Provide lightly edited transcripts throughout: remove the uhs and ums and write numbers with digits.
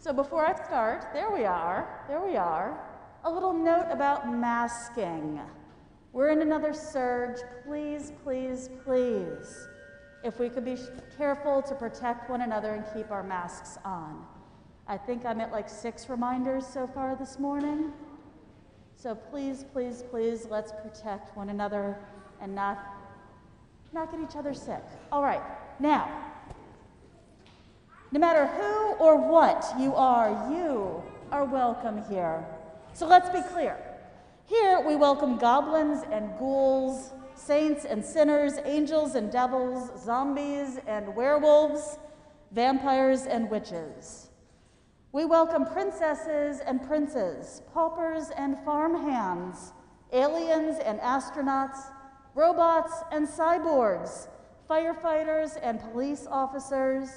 So before I start, there we are, a little note about masking. We're in another surge. Please, please, please, if we could be careful to protect one another and keep our masks on. I think I'm at like 6 reminders so far this morning. So please, please, please, let's protect one another and not get each other sick. All right, now, no matter who or what you are welcome here. So let's be clear. Here we welcome goblins and ghouls, saints and sinners, angels and devils, zombies and werewolves, vampires and witches. We welcome princesses and princes, paupers and farmhands, aliens and astronauts, robots and cyborgs, firefighters and police officers,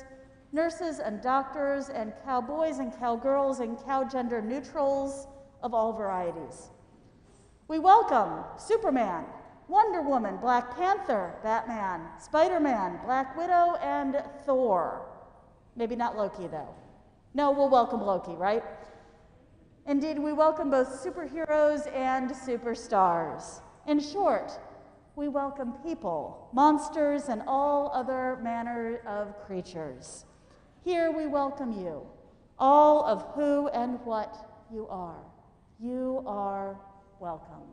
nurses and doctors, and cowboys and cowgirls and cow-gender neutrals of all varieties. We welcome Superman, Wonder Woman, Black Panther, Batman, Spider-Man, Black Widow, and Thor. Maybe not Loki, though. No, we'll welcome Loki, right? Indeed, we welcome both superheroes and superstars. In short, we welcome people, monsters, and all other manner of creatures. Here we welcome you, all of who and what you are. You are welcome.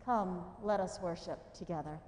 Come, let us worship together.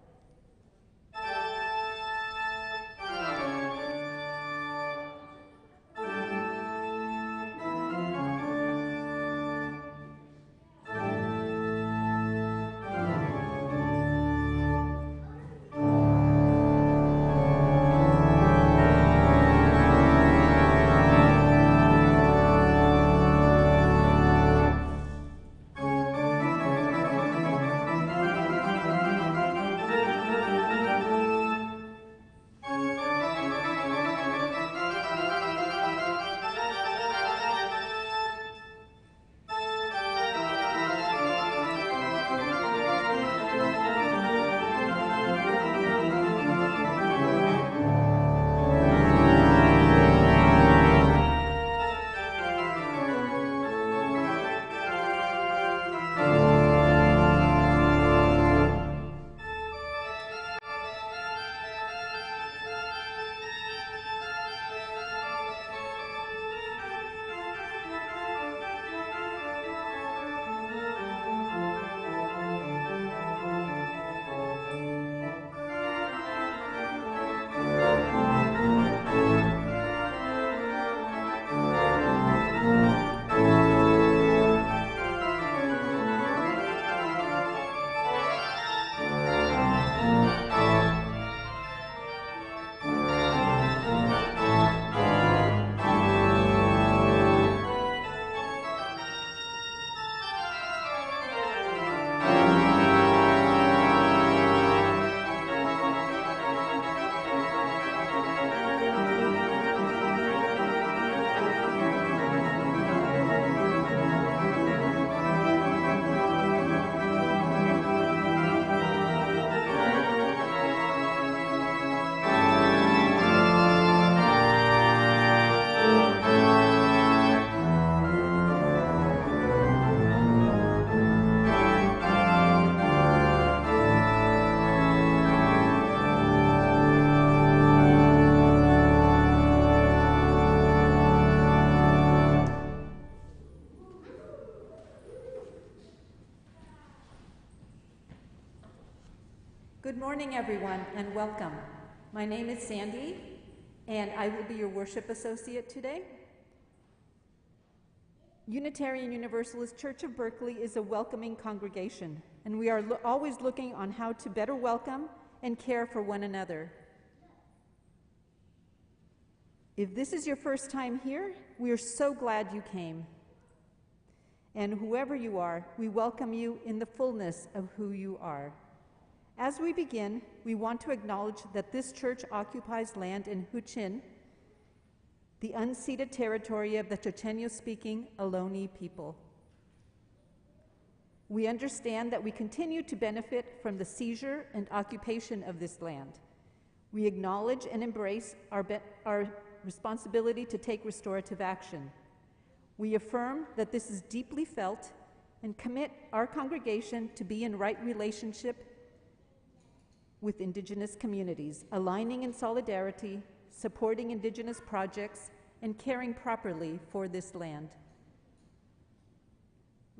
Good morning, everyone, and welcome. My name is Sandy, and I will be your worship associate today. Unitarian Universalist Church of Berkeley is a welcoming congregation, and we are always looking on how to better welcome and care for one another. If this is your first time here, we are so glad you came. And whoever you are, we welcome you in the fullness of who you are. As we begin, we want to acknowledge that this church occupies land in Huichin, the unceded territory of the Chochenyo-speaking Ohlone people. We understand that we continue to benefit from the seizure and occupation of this land. We acknowledge and embrace our responsibility to take restorative action. We affirm that this is deeply felt and commit our congregation to be in right relationship with Indigenous communities, aligning in solidarity, supporting Indigenous projects, and caring properly for this land.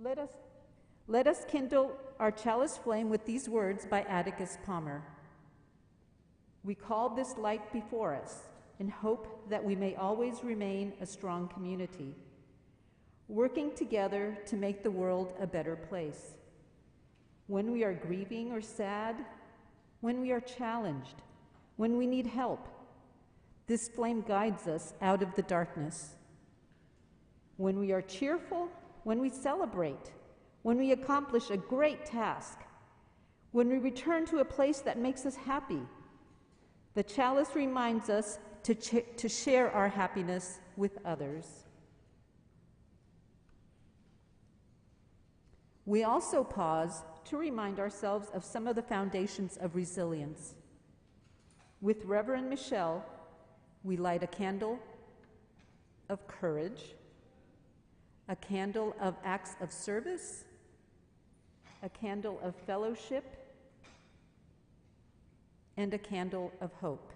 Let us kindle our chalice flame with these words by Atticus Palmer. We call this light before us and hope that we may always remain a strong community, working together to make the world a better place. When we are grieving or sad, when we are challenged, when we need help, this flame guides us out of the darkness. When we are cheerful, when we celebrate, when we accomplish a great task, when we return to a place that makes us happy, the chalice reminds us to share our happiness with others. We also pause to remind ourselves of some of the foundations of resilience. With Reverend Michelle, we light a candle of courage, a candle of acts of service, a candle of fellowship, and a candle of hope.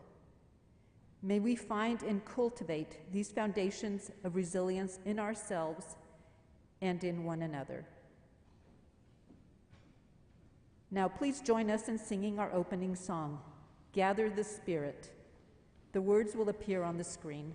May we find and cultivate these foundations of resilience in ourselves and in one another. Now please join us in singing our opening song, Gather the Spirit. The words will appear on the screen.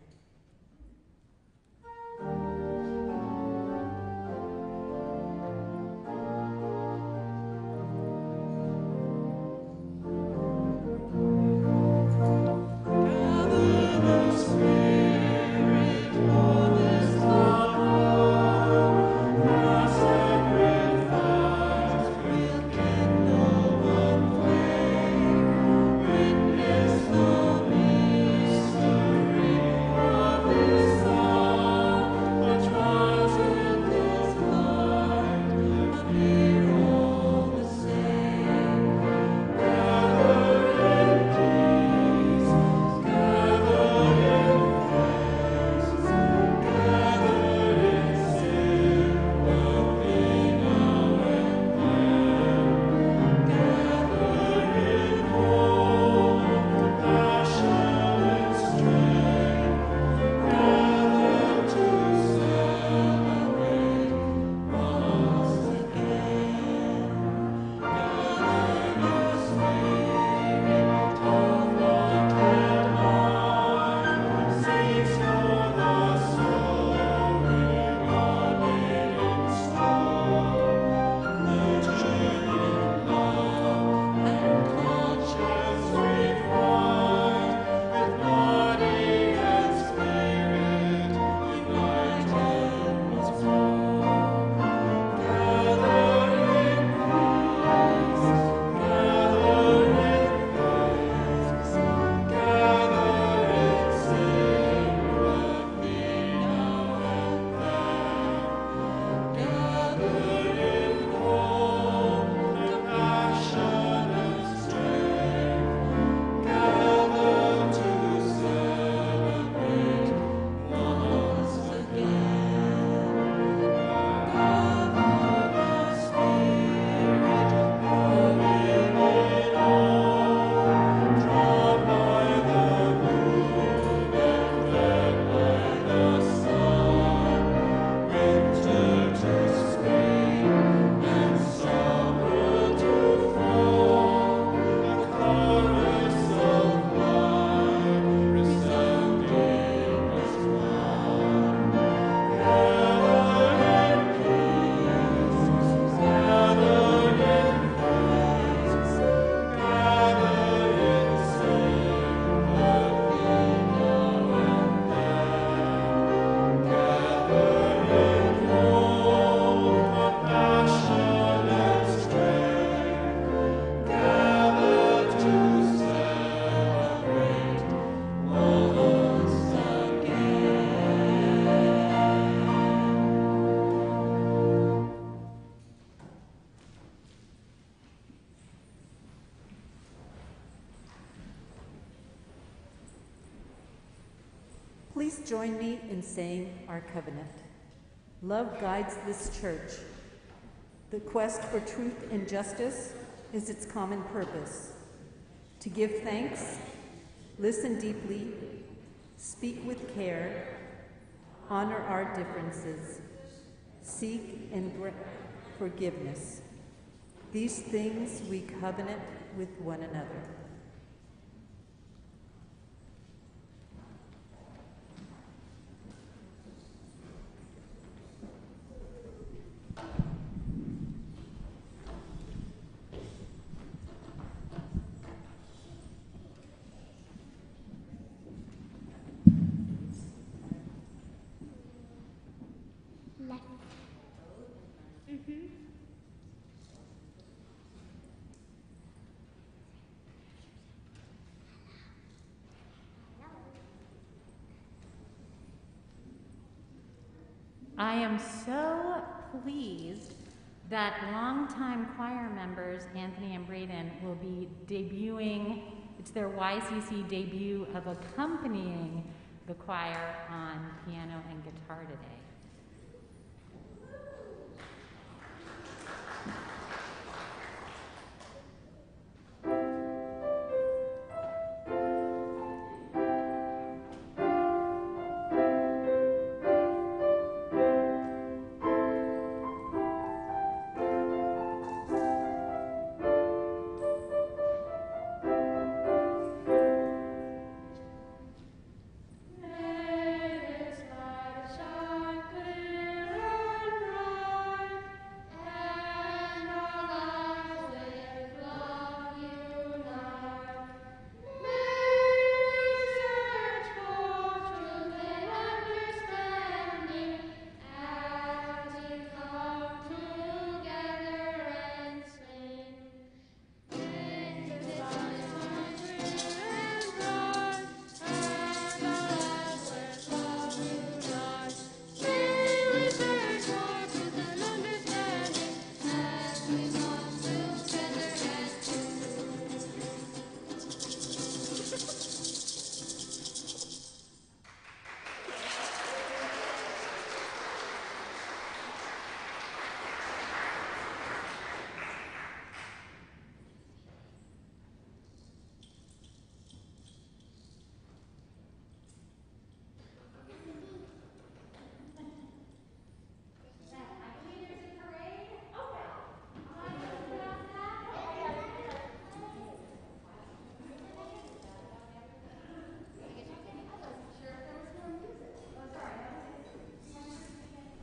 Please join me in saying our covenant. Love guides this church. The quest for truth and justice is its common purpose. To give thanks, listen deeply, speak with care, honor our differences, seek and grant forgiveness. These things we covenant with one another. I am so pleased that longtime choir members Anthony and Braden will be debuting, it's their YCC debut of accompanying the choir on piano and guitar today.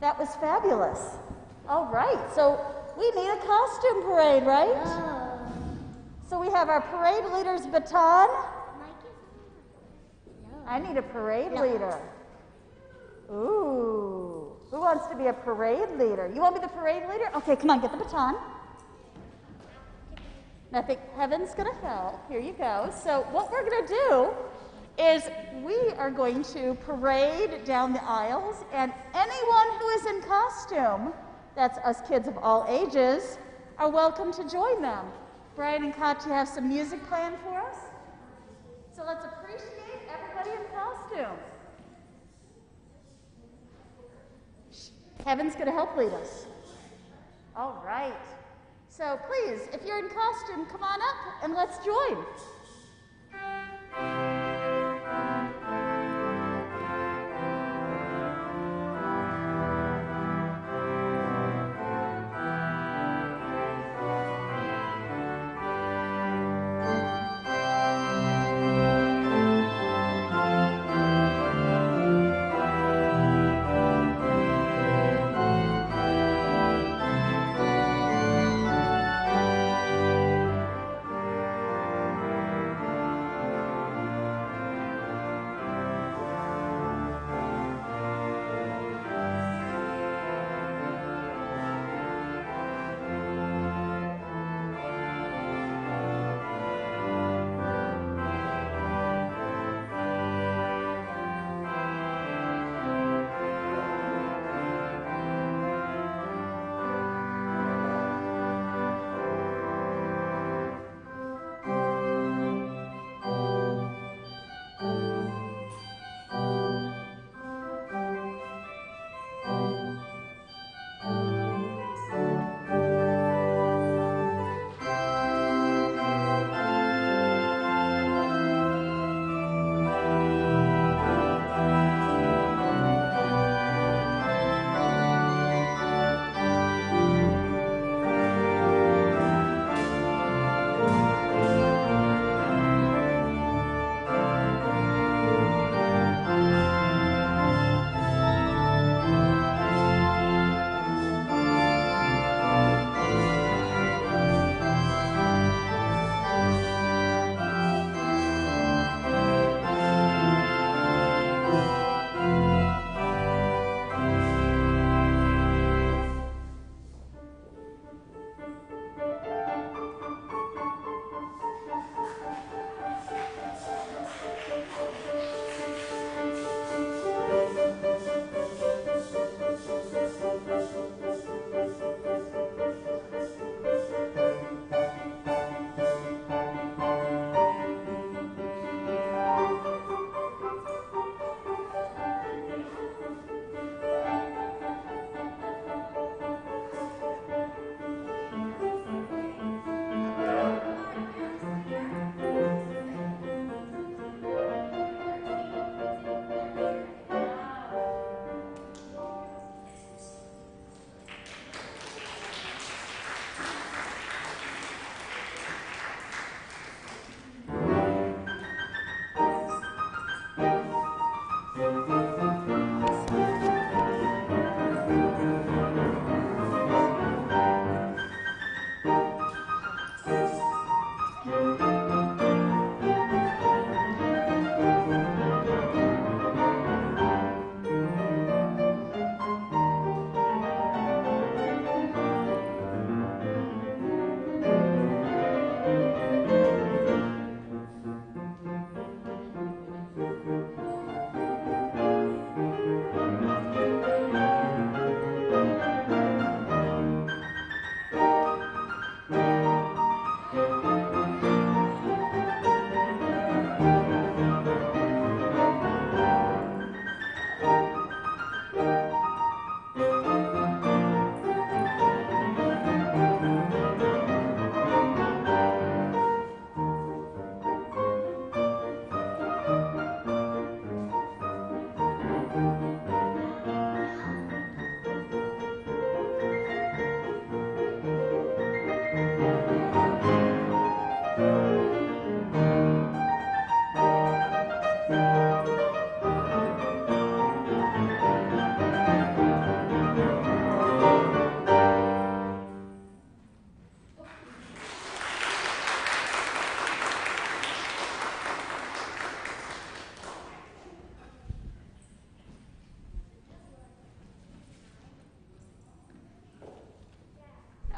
That was fabulous. All right, so we need a costume parade, right? Oh. So we have our parade leader's baton. Mike is on. No. I need a parade leader. Ooh, who wants to be a parade leader? You want to be the parade leader? Okay, come on, get the baton. And I think Heaven's going to help. Here you go. So what we're going to do is we are going to parade down the aisles, and anyone who is in costume, that's us kids of all ages, are welcome to join them. Brian and Katya have some music planned for us. So let's appreciate everybody in costume. Kevin's going to help lead us. All right. So please, if you're in costume, come on up and let's join.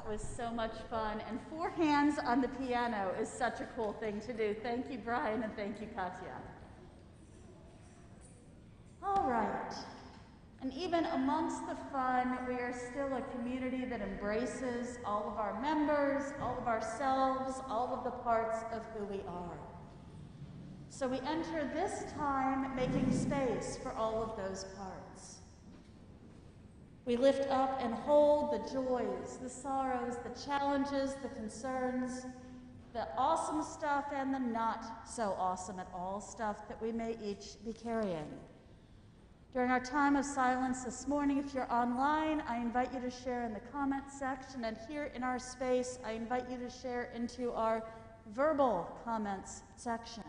was so much fun. And 4 hands on the piano is such a cool thing to do. Thank you, Brian, and thank you, Katya. All right. And even amongst the fun, we are still a community that embraces all of our members, all of ourselves, all of the parts of who we are. So we enter this time making space for all of those parts. We lift up and hold the joys, the sorrows, the challenges, the concerns, the awesome stuff and the not so awesome at all stuff that we may each be carrying. During our time of silence this morning, if you're online, I invite you to share in the comments section, and here in our space, I invite you to share into our verbal comments section.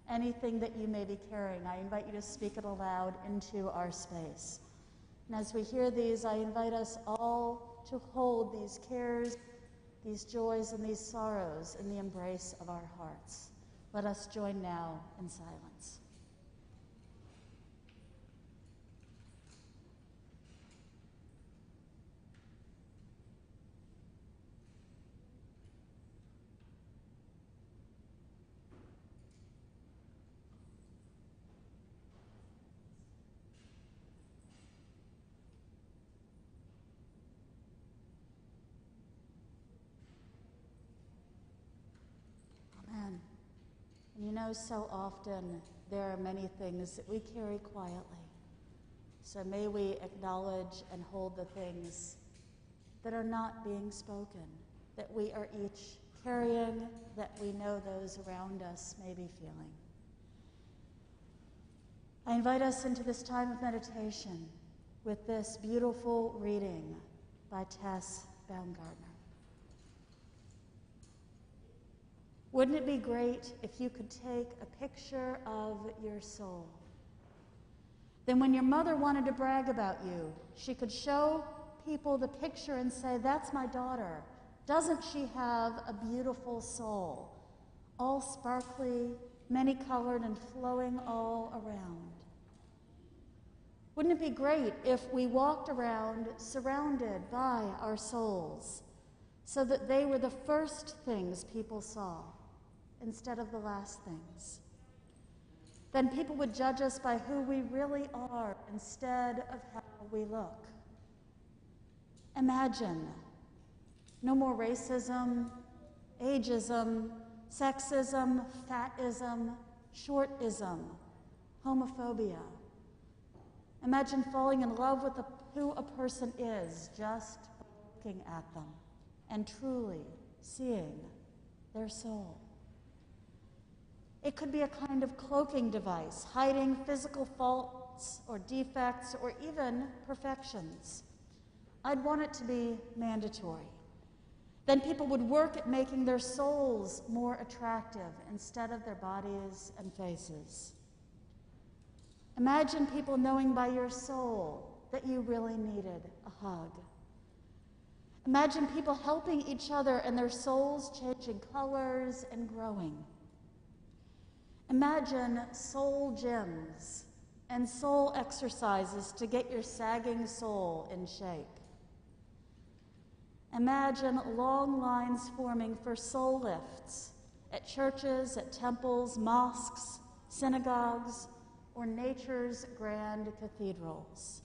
Anything that you may be carrying, I invite you to speak it aloud into our space. And as we hear these, I invite us all to hold these cares, these joys, and these sorrows in the embrace of our hearts. Let us join now in silence. Amen. And you know, so often there are many things that we carry quietly. So may we acknowledge and hold the things that are not being spoken, that we are each carrying, that we know those around us may be feeling. I invite us into this time of meditation with this beautiful reading by Tess Baumgartner. Wouldn't it be great if you could take a picture of your soul? Then when your mother wanted to brag about you, she could show people the picture and say, "That's my daughter. Doesn't she have a beautiful soul? All sparkly, many-colored, and flowing all around." Wouldn't it be great if we walked around surrounded by our souls so that they were the first things people saw instead of the last things? Then people would judge us by who we really are instead of how we look. Imagine no more racism, ageism, sexism, fatism, shortism, homophobia. Imagine falling in love with who a person is just looking at them and truly seeing their soul. It could be a kind of cloaking device, hiding physical faults or defects or even perfections. I'd want it to be mandatory. Then people would work at making their souls more attractive instead of their bodies and faces. Imagine people knowing by your soul that you really needed a hug. Imagine people helping each other and their souls changing colors and growing. Imagine soul gyms and soul exercises to get your sagging soul in shape. Imagine long lines forming for soul lifts at churches, at temples, mosques, synagogues, or nature's grand cathedrals.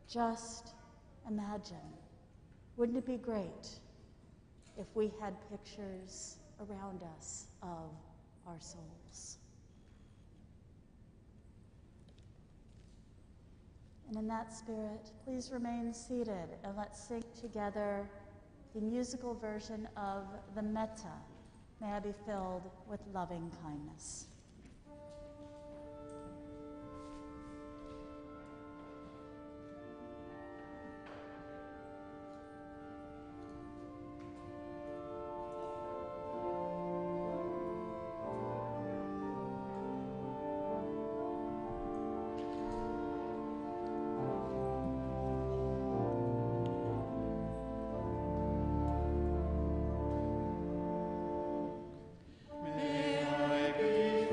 Just imagine. Wouldn't it be great if we had pictures around us of our souls? And in that spirit, please remain seated and let's sing together the musical version of the Metta, May I be filled with loving kindness. May I be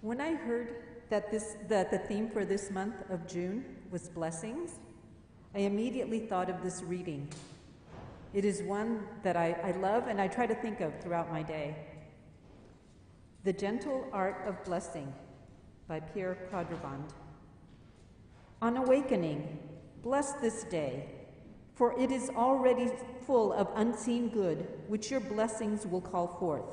When I heard that the theme for this month of June was blessings, I immediately thought of this reading. It is one that I love and I try to think of throughout my day. The Gentle Art of Blessing by Pierre Quadraband. On awakening, bless this day, for it is already full of unseen good, which your blessings will call forth.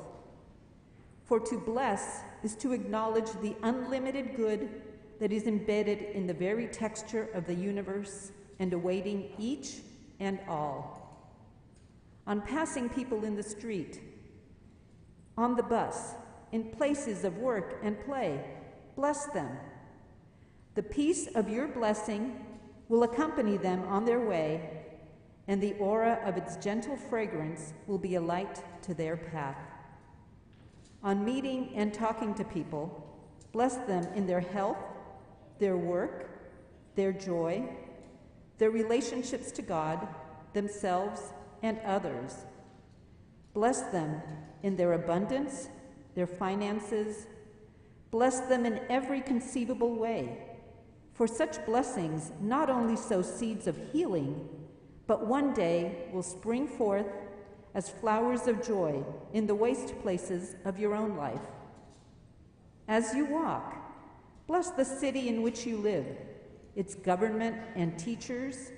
For to bless is to acknowledge the unlimited good that is embedded in the very texture of the universe and awaiting each and all. On passing people in the street, on the bus, in places of work and play, bless them. The peace of your blessing will accompany them on their way, and the aura of its gentle fragrance will be a light to their path. On meeting and talking to people, bless them in their health, their work, their joy, their relationships to God, themselves, and others. Bless them in their abundance, their finances. Bless them in every conceivable way, for such blessings not only sow seeds of healing, but one day will spring forth as flowers of joy in the waste places of your own life. As you walk, bless the city in which you live, its government and teachers,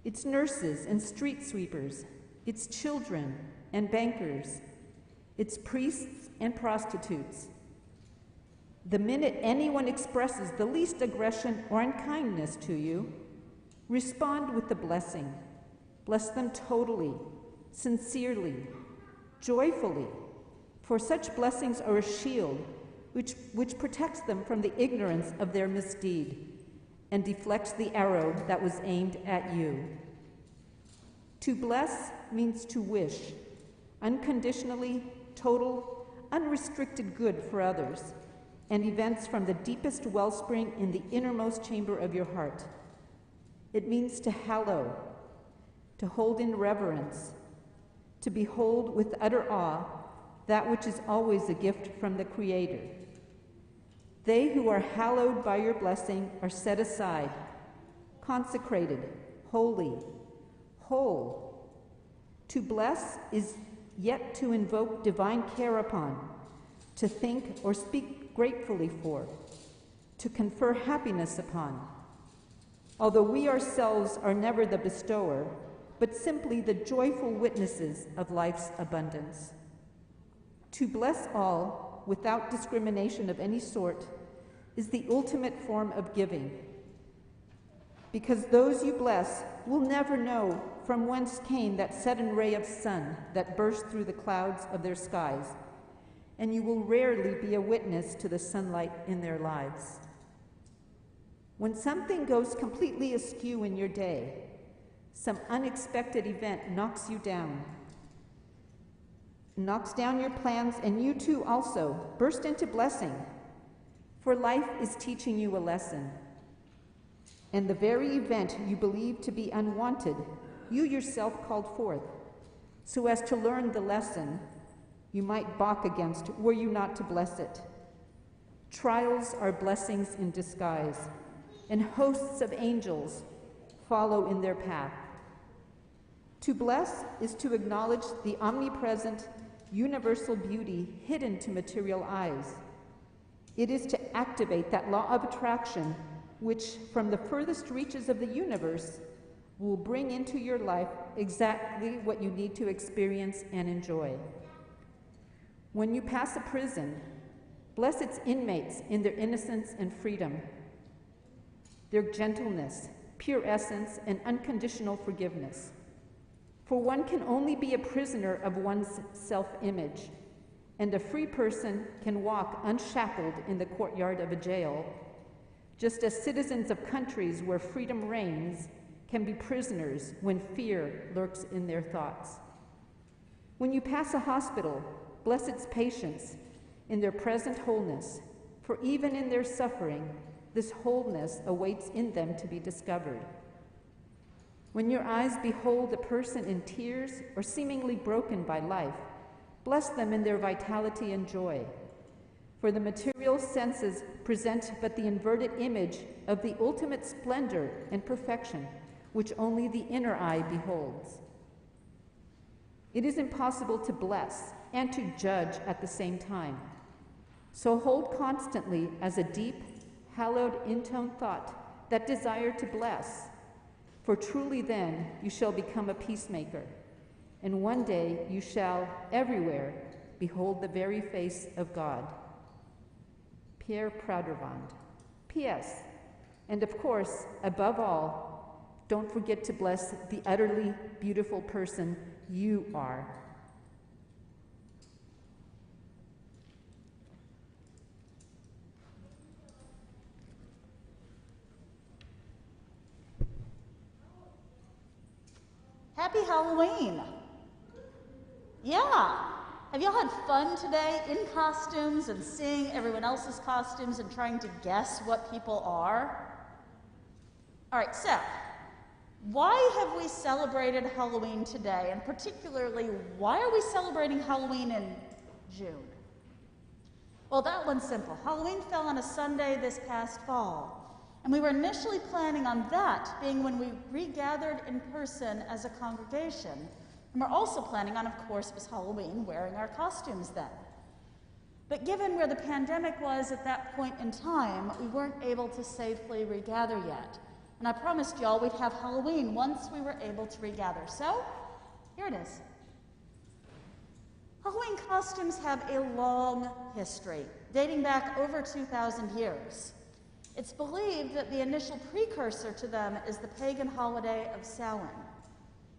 its nurses and street sweepers, its children and bankers, its priests and prostitutes. The minute anyone expresses the least aggression or unkindness to you, respond with the blessing. Bless them totally, sincerely, joyfully, for such blessings are a shield which protects them from the ignorance of their misdeed and deflects the arrow that was aimed at you. To bless means to wish, unconditionally, total, unrestricted good for others and events from the deepest wellspring in the innermost chamber of your heart. It means to hallow, to hold in reverence, to behold with utter awe that which is always a gift from the Creator. They who are hallowed by your blessing are set aside, consecrated, holy, whole. To bless is yet to invoke divine care upon, to think or speak gratefully for, to confer happiness upon. Although we ourselves are never the bestower, but simply the joyful witnesses of life's abundance. To bless all, without discrimination of any sort, is the ultimate form of giving, because those you bless will never know from whence came that sudden ray of sun that burst through the clouds of their skies, and you will rarely be a witness to the sunlight in their lives. When something goes completely askew in your day, some unexpected event knocks you down, knocks down your plans, and you too also burst into blessing, for life is teaching you a lesson. And the very event you believed to be unwanted, you yourself called forth, so as to learn the lesson you might balk against were you not to bless it. Trials are blessings in disguise, and hosts of angels follow in their path. To bless is to acknowledge the omnipresent, universal beauty hidden to material eyes. It is to activate that law of attraction which, from the furthest reaches of the universe, will bring into your life exactly what you need to experience and enjoy. When you pass a prison, bless its inmates in their innocence and freedom, their gentleness, pure essence, and unconditional forgiveness. For one can only be a prisoner of one's self-image, and a free person can walk unshackled in the courtyard of a jail, just as citizens of countries where freedom reigns can be prisoners when fear lurks in their thoughts. When you pass a hospital, bless its patients in their present wholeness, for even in their suffering, this wholeness awaits in them to be discovered. When your eyes behold a person in tears or seemingly broken by life, bless them in their vitality and joy. For the material senses present but the inverted image of the ultimate splendor and perfection, which only the inner eye beholds. It is impossible to bless and to judge at the same time. So hold constantly as a deep, hallowed, intoned thought that desire to bless, for truly then you shall become a peacemaker, and one day you shall everywhere behold the very face of God. Pierre Proudrevand. P.S. And of course, above all, don't forget to bless the utterly beautiful person you are. Happy Halloween! Yeah! Have y'all had fun today in costumes and seeing everyone else's costumes and trying to guess what people are? All right, so why have we celebrated Halloween today? And particularly, why are we celebrating Halloween in June? Well, that one's simple. Halloween fell on a Sunday this past fall. And we were initially planning on that being when we regathered in person as a congregation. And we're also planning on, of course, it was Halloween, wearing our costumes then. But given where the pandemic was at that point in time, we weren't able to safely regather yet. And I promised y'all we'd have Halloween once we were able to regather. So, here it is. Halloween costumes have a long history, dating back over 2,000 years. It's believed that the initial precursor to them is the pagan holiday of Samhain.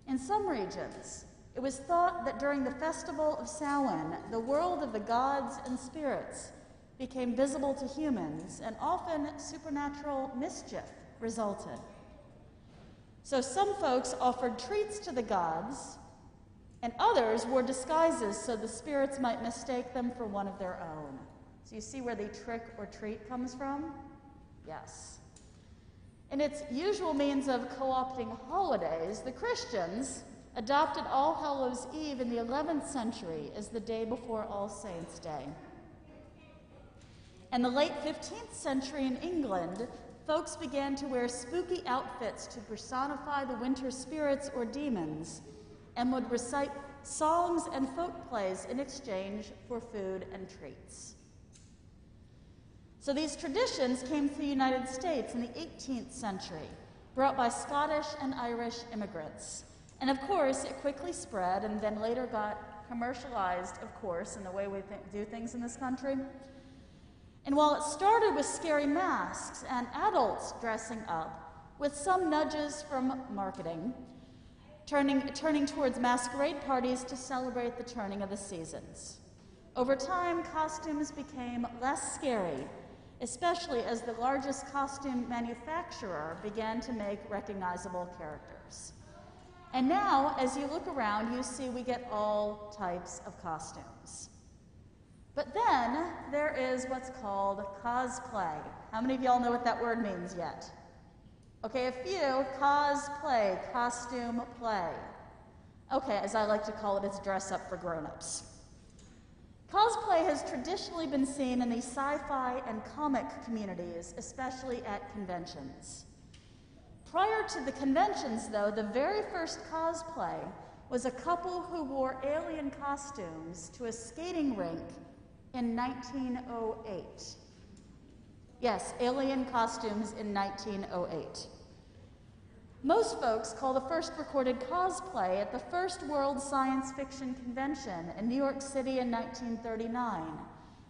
In some regions, it was thought that during the festival of Samhain, the world of the gods and spirits became visible to humans, and often supernatural mischief resulted. So some folks offered treats to the gods, and others wore disguises so the spirits might mistake them for one of their own. So you see where the trick or treat comes from? Yes. In its usual means of co-opting holidays, the Christians adopted All Hallows' Eve in the 11th century as the day before All Saints' Day. In the late 15th century in England, folks began to wear spooky outfits to personify the winter spirits or demons, and would recite songs and folk plays in exchange for food and treats. So these traditions came to the United States in the 18th century, brought by Scottish and Irish immigrants. And of course, it quickly spread and then later got commercialized, of course, in the way we do things in this country. And while it started with scary masks and adults dressing up, with some nudges from marketing, turning towards masquerade parties to celebrate the turning of the seasons. Over time, costumes became less scary, especially as the largest costume manufacturer began to make recognizable characters. And now, as you look around, you see we get all types of costumes. But then there is what's called cosplay. How many of y'all know what that word means yet? Okay, a few. Cosplay, costume play. Okay, as I like to call it, it's dress up for grown-ups. Cosplay has traditionally been seen in the sci-fi and comic communities, especially at conventions. Prior to the conventions, though, the very first cosplay was a couple who wore alien costumes to a skating rink in 1908. Yes, alien costumes in 1908. Most folks call the first recorded cosplay at the first World Science Fiction Convention in New York City in 1939,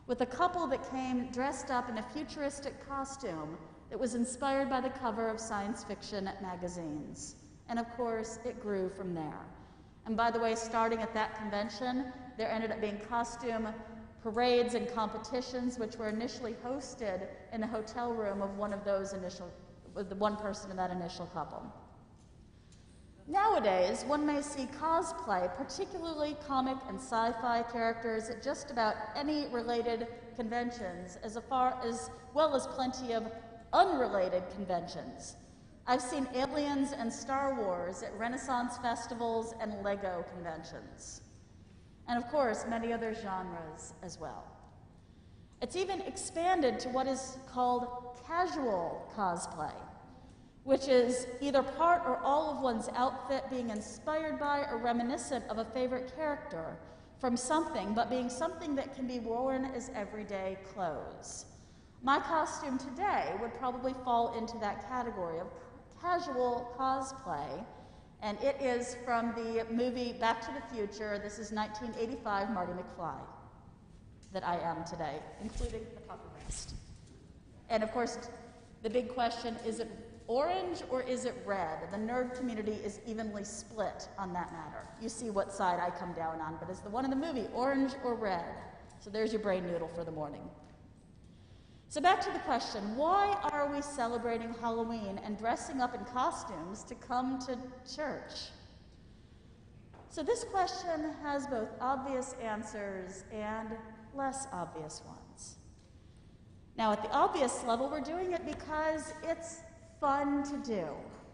with a couple that came dressed up in a futuristic costume that was inspired by the cover of science fiction magazines. And of course, it grew from there. And by the way, starting at that convention, there ended up being costume parades and competitions, which were initially hosted in the hotel room of one of those with the one person in that initial couple. Nowadays, one may see cosplay, particularly comic and sci-fi characters, at just about any related conventions, as well as plenty of unrelated conventions. I've seen aliens and Star Wars at Renaissance festivals and Lego conventions. And of course, many other genres as well. It's even expanded to what is called casual cosplay, which is either part or all of one's outfit being inspired by or reminiscent of a favorite character from something, but being something that can be worn as everyday clothes. My costume today would probably fall into that category of casual cosplay, and it is from the movie Back to the Future. This is 1985 Marty McFly that I am today, including the puppy vest. And of course, the big question, is it orange or is it red? The nerd community is evenly split on that matter. You see what side I come down on, but is the one in the movie orange or red? So there's your brain noodle for the morning. So back to the question, why are we celebrating Halloween and dressing up in costumes to come to church? So this question has both obvious answers and less obvious ones. Now, at the obvious level, we're doing it because it's fun to do,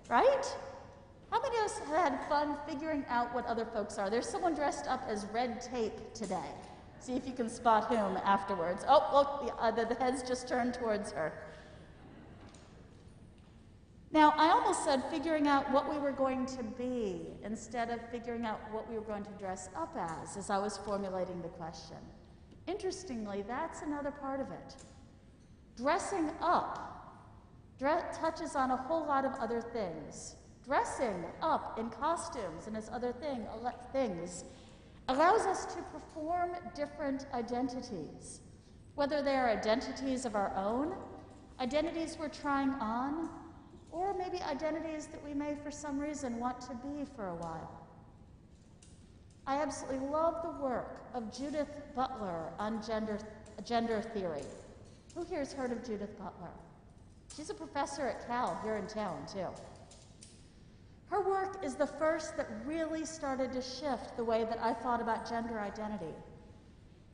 right? How many of us have had fun figuring out what other folks are? There's someone dressed up as red tape today. See if you can spot whom afterwards. Oh, look, the heads just turned towards her. Now, I almost said figuring out what we were going to be instead of figuring out what we were going to dress up as I was formulating the question. Interestingly, that's another part of it. Dressing up touches on a whole lot of other things. Dressing up in costumes and as other things allows us to perform different identities, whether they are identities of our own, identities we're trying on, or maybe identities that we may for some reason want to be for a while. I absolutely love the work of Judith Butler on gender theory. Who here has heard of Judith Butler? She's a professor at Cal here in town, too. Her work is the first that really started to shift the way that I thought about gender identity.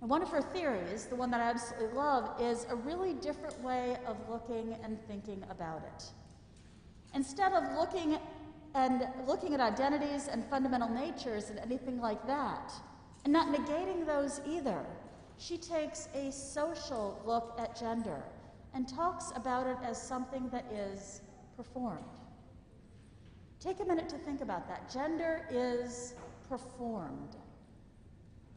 And one of her theories, the one that I absolutely love, is a really different way of looking and thinking about it. Instead of looking at identities and fundamental natures and anything like that, and not negating those either, she takes a social look at gender and talks about it as something that is performed. Take a minute to think about that. Gender is performed.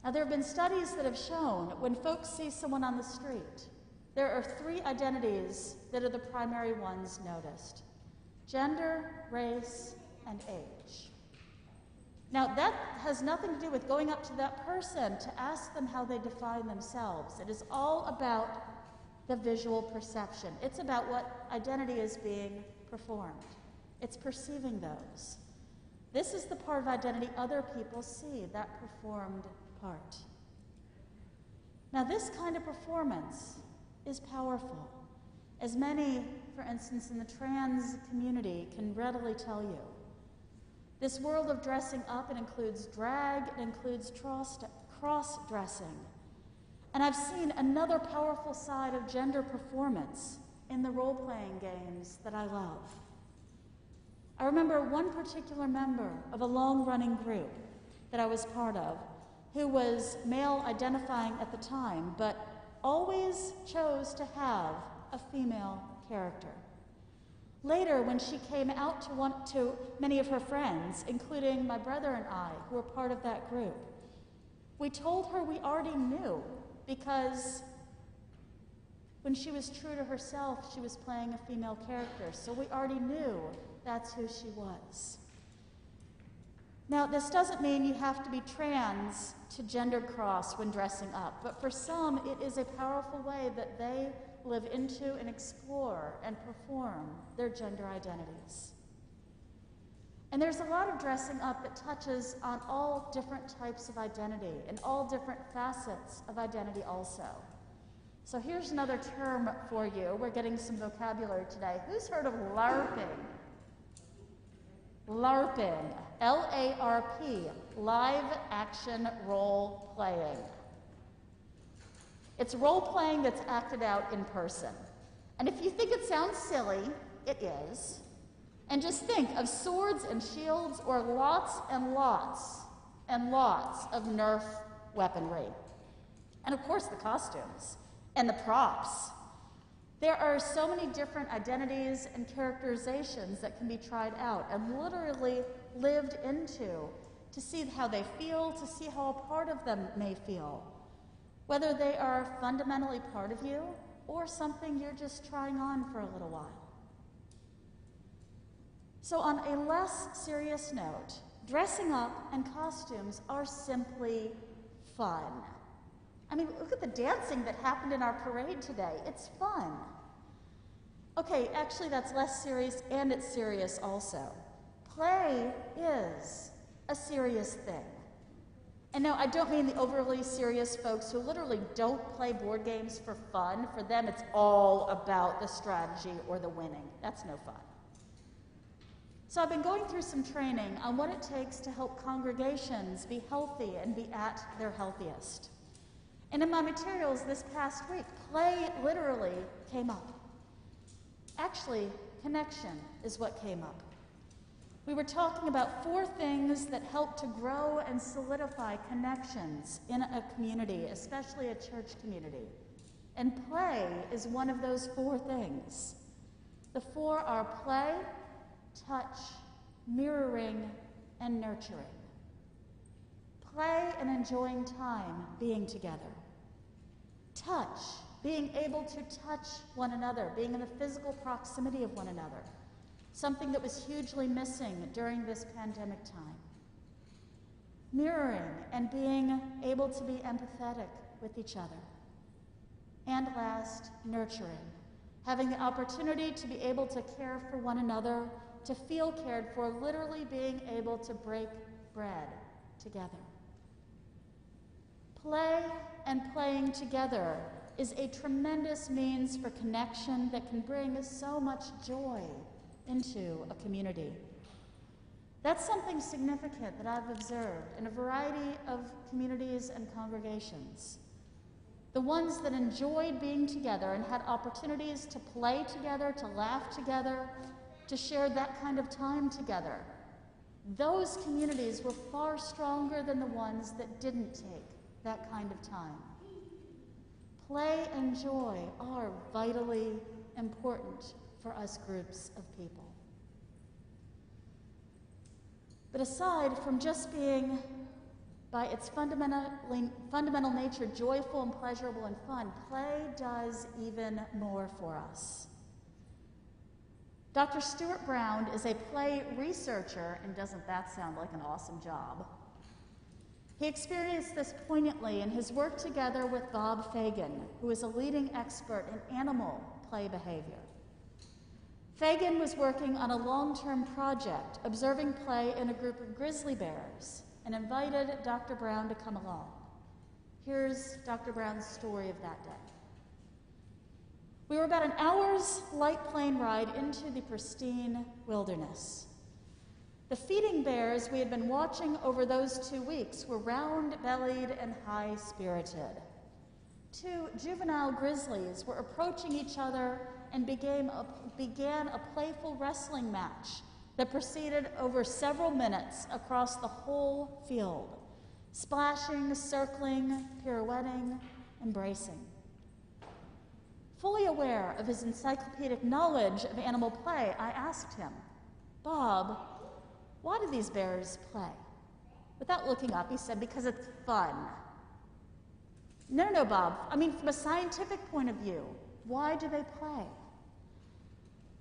Now, there have been studies that have shown when folks see someone on the street, there are 3 identities that are the primary ones noticed: gender, race, and age. Now, that has nothing to do with going up to that person to ask them how they define themselves. It is all about the visual perception. It's about what identity is being performed. It's perceiving those. This is the part of identity other people see, that performed part. Now, this kind of performance is powerful, as many, for instance, in the trans community can readily tell you. This world of dressing up, it includes drag, it includes cross-dressing. And I've seen another powerful side of gender performance in the role-playing games that I love. I remember one particular member of a long-running group that I was part of who was male identifying at the time, but always chose to have a female character. Later, when she came out to many of her friends, including my brother and I, who were part of that group, we told her we already knew, because when she was true to herself, she was playing a female character, so we already knew that's who she was. Now, this doesn't mean you have to be trans to gender cross when dressing up, but for some, it is a powerful way that they live into and explore and perform their gender identities. And there's a lot of dressing up that touches on all different types of identity and all different facets of identity also. So here's another term for you. We're getting some vocabulary today. Who's heard of LARPing? LARPing, L-A-R-P, live action role playing. It's role playing that's acted out in person. And if you think it sounds silly, it is. And just think of swords and shields or lots and lots and lots of Nerf weaponry. And of course the costumes. And the props. There are so many different identities and characterizations that can be tried out and literally lived into to see how they feel, to see how a part of them may feel. Whether they are fundamentally part of you or something you're just trying on for a little while. So on a less serious note, dressing up and costumes are simply fun. I mean, look at the dancing that happened in our parade today. It's fun. Okay, actually that's less serious, and it's serious also. Play is a serious thing. And no, I don't mean the overly serious folks who literally don't play board games for fun. For them, it's all about the strategy or the winning. That's no fun. So I've been going through some training on what it takes to help congregations be healthy and be at their healthiest. And in my materials this past week, play literally came up. Actually, connection is what came up. We were talking about 4 things that help to grow and solidify connections in a community, especially a church community. And play is one of those 4 things. The 4 are play, touch, mirroring, and nurturing. Play and enjoying time being together. Touch, being able to touch one another, being in the physical proximity of one another. Something that was hugely missing during this pandemic time. Mirroring and being able to be empathetic with each other. And last, nurturing. Having the opportunity to be able to care for one another, to feel cared for, literally being able to break bread together. Play and playing together is a tremendous means for connection that can bring so much joy into a community. That's something significant that I've observed in a variety of communities and congregations. The ones that enjoyed being together and had opportunities to play together, to laugh together, to share that kind of time together. Those communities were far stronger than the ones that didn't take that kind of time. Play and joy are vitally important for us groups of people. But aside from just being, by its fundamental nature, joyful and pleasurable and fun, play does even more for us. Dr. Stuart Brown is a play researcher, and doesn't that sound like an awesome job? He experienced this poignantly in his work together with Bob Fagan, who is a leading expert in animal play behavior. Fagan was working on a long-term project, observing play in a group of grizzly bears, and invited Dr. Brown to come along. Here's Dr. Brown's story of that day. We were about an hour's light plane ride into the pristine wilderness. The feeding bears we had been watching over those 2 weeks were round-bellied and high-spirited. 2 juvenile grizzlies were approaching each other and began a playful wrestling match that proceeded over several minutes across the whole field, splashing, circling, pirouetting, embracing. Fully aware of his encyclopedic knowledge of animal play, I asked him, "Bob, why do these bears play?" Without looking up, he said, "Because it's fun." No, Bob. I mean, from a scientific point of view, why do they play?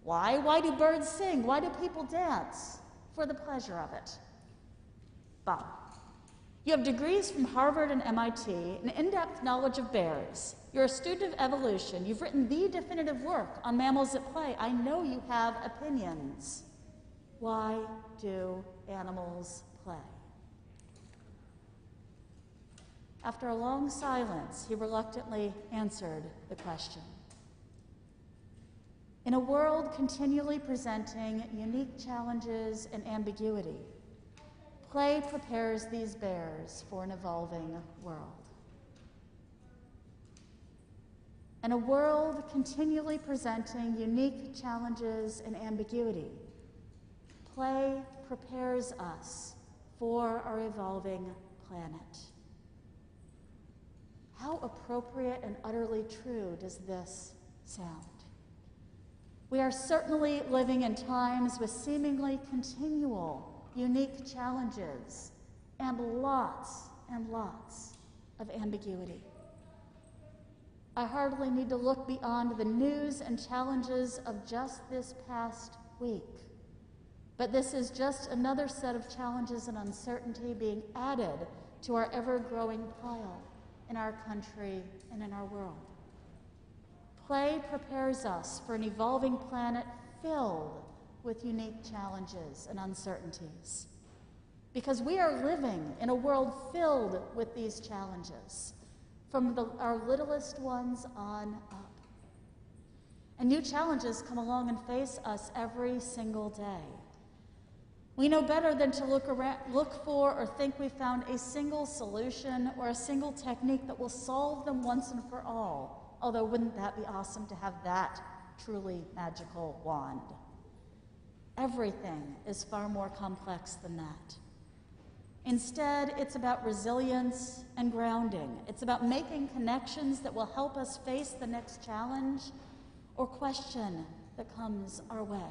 Why? Why do birds sing? Why do people dance? For the pleasure of it. Bob, you have degrees from Harvard and MIT, an in-depth knowledge of bears. You're a student of evolution. You've written the definitive work on mammals at play. I know you have opinions. Why do animals play? After a long silence, he reluctantly answered the question. In a world continually presenting unique challenges and ambiguity, play prepares these bears for an evolving world. In a world continually presenting unique challenges and ambiguity, play prepares us for our evolving planet. How appropriate and utterly true does this sound? We are certainly living in times with seemingly continual, unique challenges and lots of ambiguity. I hardly need to look beyond the news and challenges of just this past week. But this is just another set of challenges and uncertainty being added to our ever-growing pile in our country and in our world. Play prepares us for an evolving planet filled with unique challenges and uncertainties. Because we are living in a world filled with these challenges, from our littlest ones on up. And new challenges come along and face us every single day. We know better than to look for or think we found a single solution or a single technique that will solve them once and for all. Although wouldn't that be awesome to have that truly magical wand? Everything is far more complex than that. Instead, it's about resilience and grounding. It's about making connections that will help us face the next challenge or question that comes our way.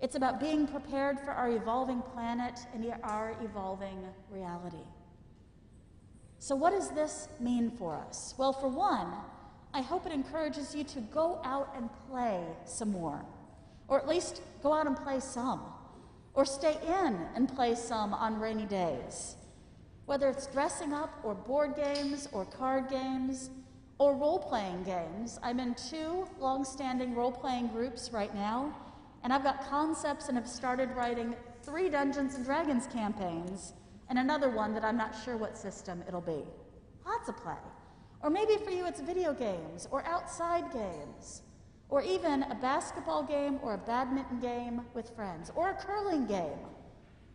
It's about being prepared for our evolving planet and our evolving reality. So what does this mean for us? Well, for one, I hope it encourages you to go out and play some more, or at least go out and play some, or stay in and play some on rainy days. Whether it's dressing up or board games or card games or role-playing games. I'm in 2 long-standing role-playing groups right now, and I've got concepts and have started writing 3 Dungeons & Dragons campaigns and another one that I'm not sure what system it'll be. Lots of play. Or maybe for you it's video games or outside games, or even a basketball game or a badminton game with friends, or a curling game.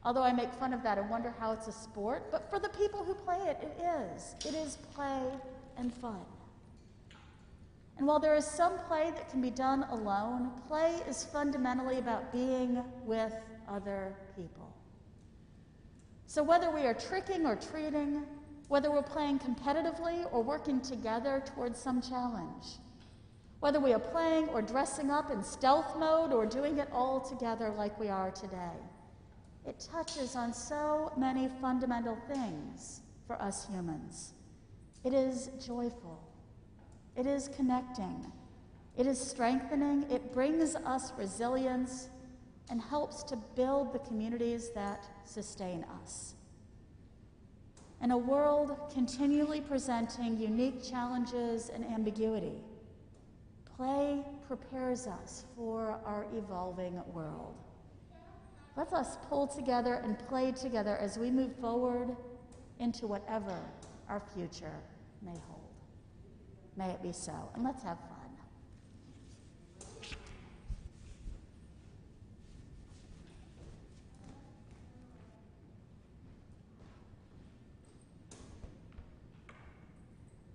Although I make fun of that and wonder how it's a sport, but for the people who play it, it is. It is play and fun. And while there is some play that can be done alone, play is fundamentally about being with other people. So whether we are tricking or treating, whether we're playing competitively or working together towards some challenge, whether we are playing or dressing up in stealth mode or doing it all together like we are today, it touches on so many fundamental things for us humans. It is joyful. It is connecting. It is strengthening. It brings us resilience and helps to build the communities that sustain us. In a world continually presenting unique challenges and ambiguity, play prepares us for our evolving world. Let us pull together and play together as we move forward into whatever our future may hold. May it be so, and let's have fun.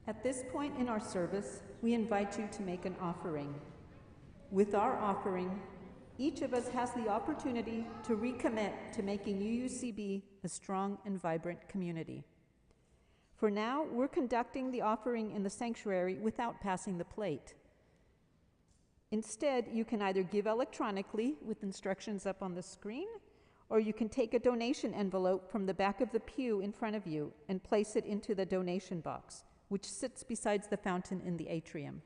At this point in our service, we invite you to make an offering. With our offering, each of us has the opportunity to recommit to making UUCB a strong and vibrant community. For now, we're conducting the offering in the sanctuary without passing the plate. Instead, you can either give electronically with instructions up on the screen, or you can take a donation envelope from the back of the pew in front of you and place it into the donation box, which sits beside the fountain in the atrium.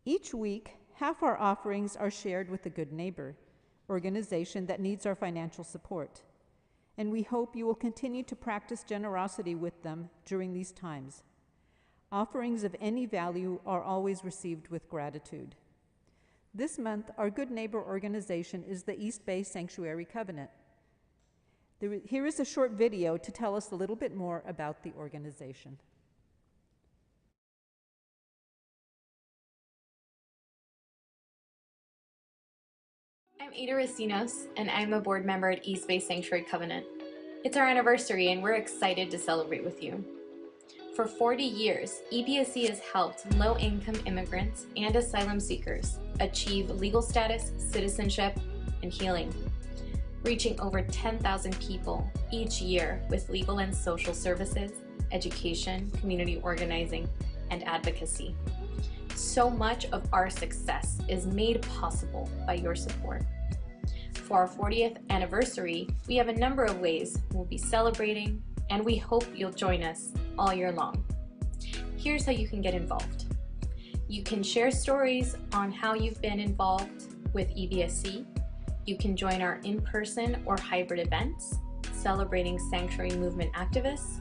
Each week, half our offerings are shared with the Good Neighbor organization that needs our financial support. And we hope you will continue to practice generosity with them during these times. Offerings of any value are always received with gratitude. This month, our Good Neighbor organization is the East Bay Sanctuary Covenant. Here is a short video to tell us a little bit more about the organization. I'm Ada Racinos, and I'm a board member at East Bay Sanctuary Covenant. It's our anniversary, and we're excited to celebrate with you. For 40 years, EBSC has helped low-income immigrants and asylum seekers achieve legal status, citizenship, and healing, reaching over 10,000 people each year with legal and social services, education, community organizing, and advocacy. So much of our success is made possible by your support. For our 40th anniversary, we have a number of ways we'll be celebrating, and we hope you'll join us all year long. Here's how you can get involved. You can share stories on how you've been involved with EBSC. You can join our in-person or hybrid events celebrating sanctuary movement activists,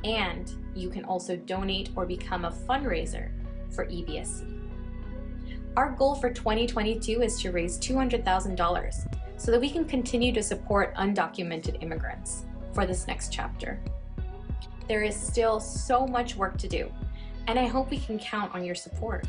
and you can also donate or become a fundraiser for EBSC. Our goal for 2022 is to raise $200,000 so that we can continue to support undocumented immigrants for this next chapter. There is still so much work to do, and I hope we can count on your support.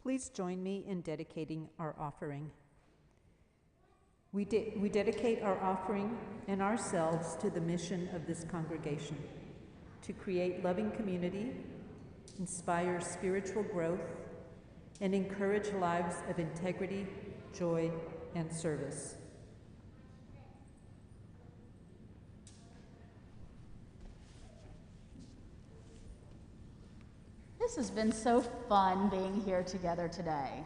Please join me in dedicating our offering. We dedicate our offering and ourselves to the mission of this congregation, to create loving community, inspire spiritual growth, and encourage lives of integrity, joy, and service. This has been so fun being here together today.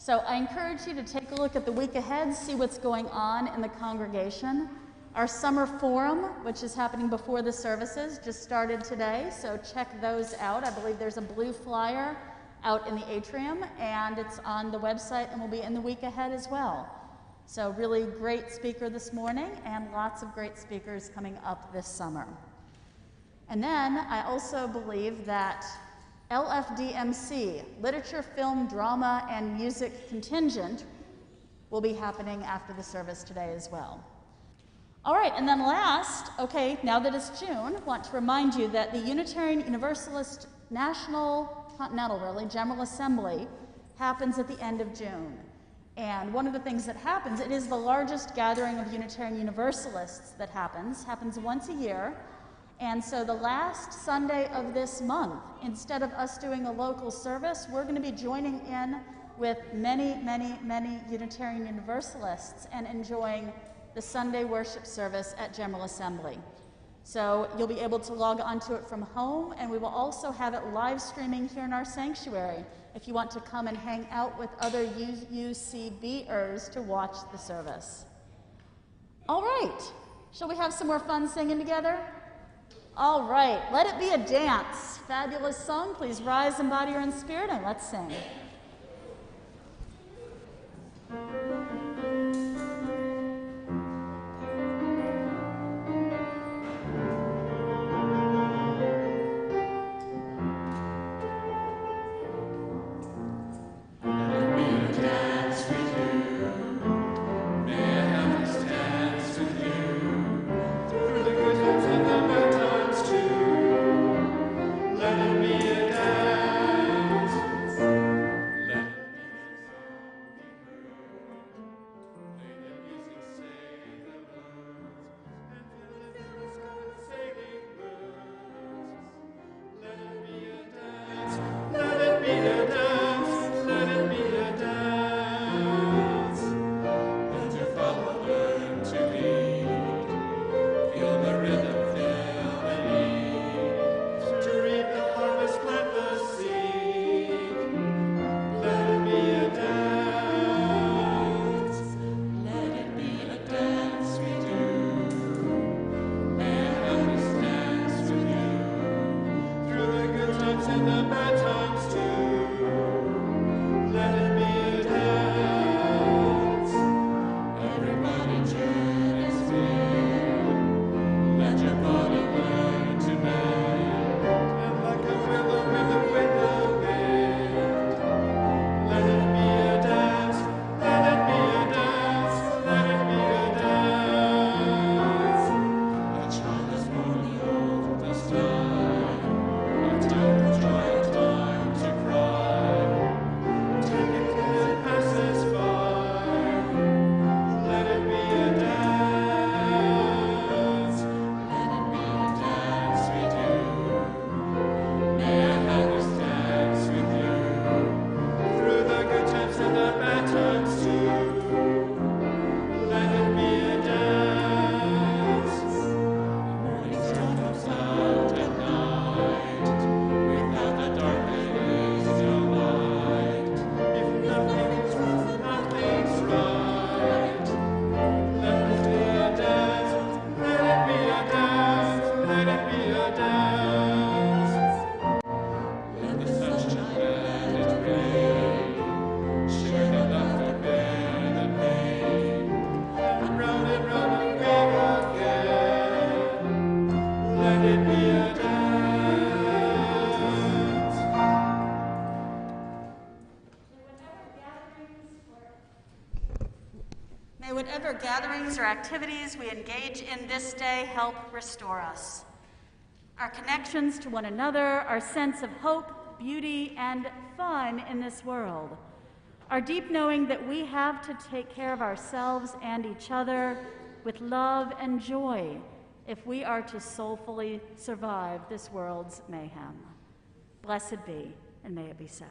So I encourage you to take a look at the week ahead, see what's going on in the congregation. Our summer forum, which is happening before the services, just started today, so check those out. I believe there's a blue flyer out in the atrium, and it's on the website and will be in the week ahead as well. So really great speaker this morning, and lots of great speakers coming up this summer. And then I also believe that LFDMC, Literature, Film, Drama, and Music Contingent, will be happening after the service today as well. All right, and then last, okay, now that it's June, I want to remind you that the Unitarian Universalist General Assembly happens at the end of June. And one of the things that happens, it is the largest gathering of Unitarian Universalists that happens once a year. And so the last Sunday of this month, instead of us doing a local service, we're going to be joining in with many, many, many Unitarian Universalists and enjoying the Sunday worship service at General Assembly. So you'll be able to log onto it from home, and we will also have it live streaming here in our sanctuary if you want to come and hang out with other UUCBers to watch the service. All right, shall we have some more fun singing together? All right, let it be a dance. Fabulous song. Please rise in body or in spirit, and let's sing. May whatever gatherings or activities we engage in this day help restore us. Our connections to one another, our sense of hope, beauty, and fun in this world, our deep knowing that we have to take care of ourselves and each other with love and joy if we are to soulfully survive this world's mayhem. Blessed be, and may it be so.